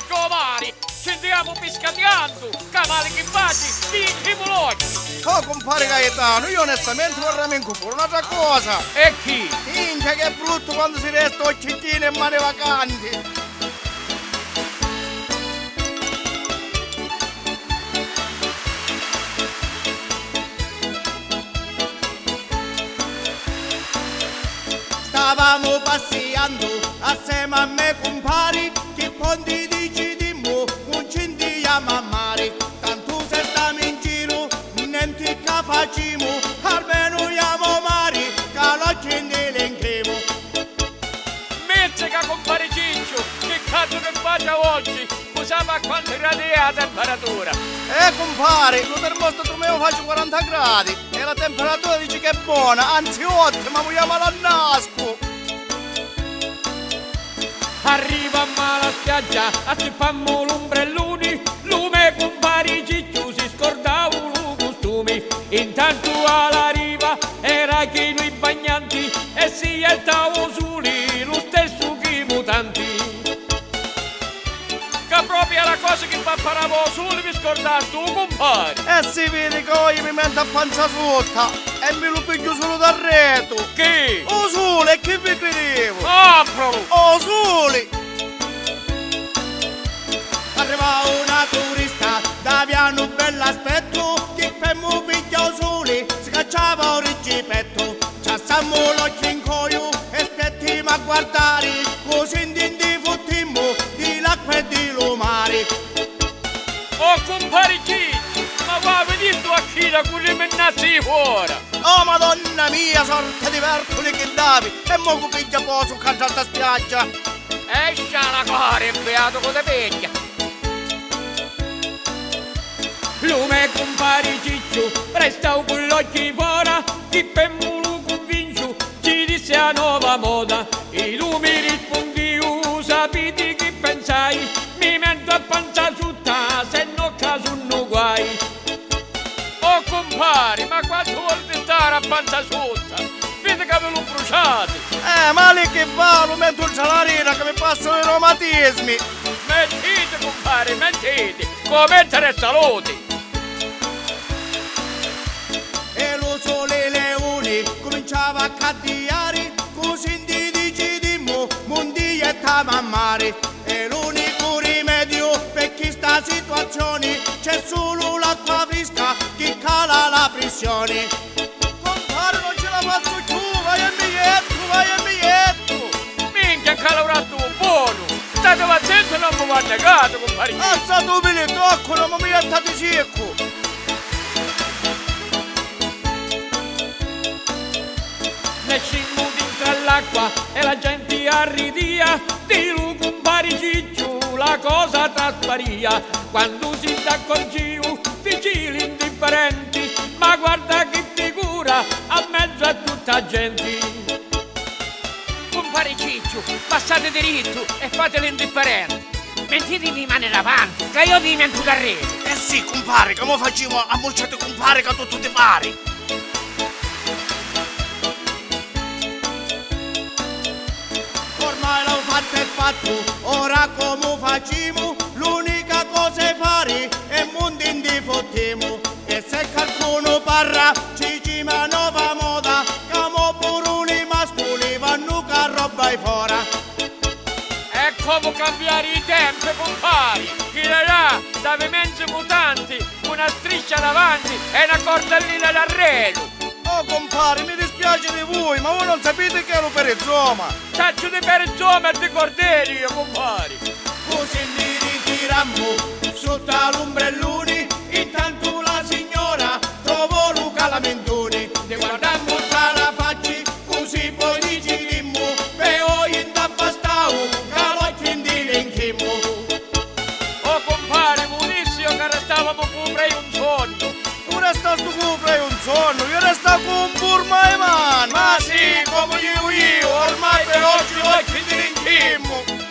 giovani, ci andiamo piscateando, cavali che baci, di muloggi. Oh, compare Gaetano, io onestamente vorrei incupare un'altra cosa. E chi? Minchia, che è brutto quando si resta occhichini e mani vacanti. Stavamo passando assieme a me compari, che ponti decidimmo, non ci andiamo a mare. Tanto se stiamo in giro, niente che facciamo, almeno andiamo mare, che la gente l'enchiamo. Mezza compare Ciccio, che cazzo che faccia oggi? Usava a quanto gradi è la temperatura? Compare, lo termostato mio faccio 40 gradi e la temperatura dice che è buona, anzi ottima, vogliamo alla nasco. Arriva alla spiaggia, accipammo l'ombrelloni, lume compare Ciccio si scordava i costumi. Intanto alla riva era chino i bagnanti e si gettavo soli, lo stesso che i mutanti. Che proprio è la cosa che va paravo soli mi scordaste, tu compare. E si vede che io mi metto a panza sotto e me lo piglio solo dal retro. Che? O sole, che vi credevo? Aprolo! O sole! Arriva una turista da piano bell'aspetto, che per mo pigliò sole si cacciava un riggipetto. Ci assammo l'occhio in coio e spettiamo a guardare, così in fottimmo di l'acqua e di lo mare. Oh compare Ciccio, ma va vedi tu a chi da cui mennazzi fuori? Oh madonna mia, sorte di vercoli che davi, e mo che piglia po' su cantata spiaggia. Escia la core, beato con te peglia. Lume compare Ciccio, resta con l'occhio fuori, chi per lo convincio, ci disse a nuova moda. I lumi rispondiu, sapete che pensai, mi metto a panza sutta, se no caso non guai. Oh compare, ma quanto vuoi stare a panza sotto? Vedi che ve l'ho bruciato. Ma lì che va, lo metto in salarina che mi passano i romatismi. Mentite compare, mentite, come mettere salute. E lo sole leone cominciava a caddiare, così decidimmo, mondi e a mare. E l'unico rimedio per questa situazione, c'è solo l'acqua fresca che cala la pressione. Compare, non ce la faccio più, vai a biglietto. Minchia calorato buono. State pazienza non mi va negato compare. Alzato un biglietto, ecco, non mi mettate secco. Ne scimmo dentro all'acqua e la gente arridia, di lui compare Ciccio la cosa trasparia. Quando si t'accorgiu, vicini indifferenti, ma guarda che figura a mezzo a tutta gente. Compare Ciccio, passate diritto e fate l'indifferente. Mentite di mani davanti, che io vi mento da re. Eh sì, compare, che mo facciamo a molcete compare che tutto ti pare. Ormai l'ho fatto e fatto, ora come facciamo? L'unica cosa è fare è mondo in difottiamo. E se qualcuno parla, ci ma nuova moda, che mo pure i mascoli vanno che roba è fuori. È come cambiare i tempi, compari. Chi là, dave mezzi mutanti, una striscia davanti e una cordellina d'arredo. Oh compare, mi dispiace di voi, ma voi non sapete che ero per il Roma. Taccio di perizoma e di corderi, compari. Così li ritirammo sotto l'ombrellone, intanto la signora trovò Luca Lamentone. Ne guardammo tra la faccia, così poi decidimmo, per oi indabbastavo, che l'occhio in dilenchimmo. Oh compare, buonissimo che restavamo come un sogno. Tu restaste come un sonno, io restavo con un burma ai mani. Ma sì, come io, ormai per oggi l'occhio in dilenchimmo.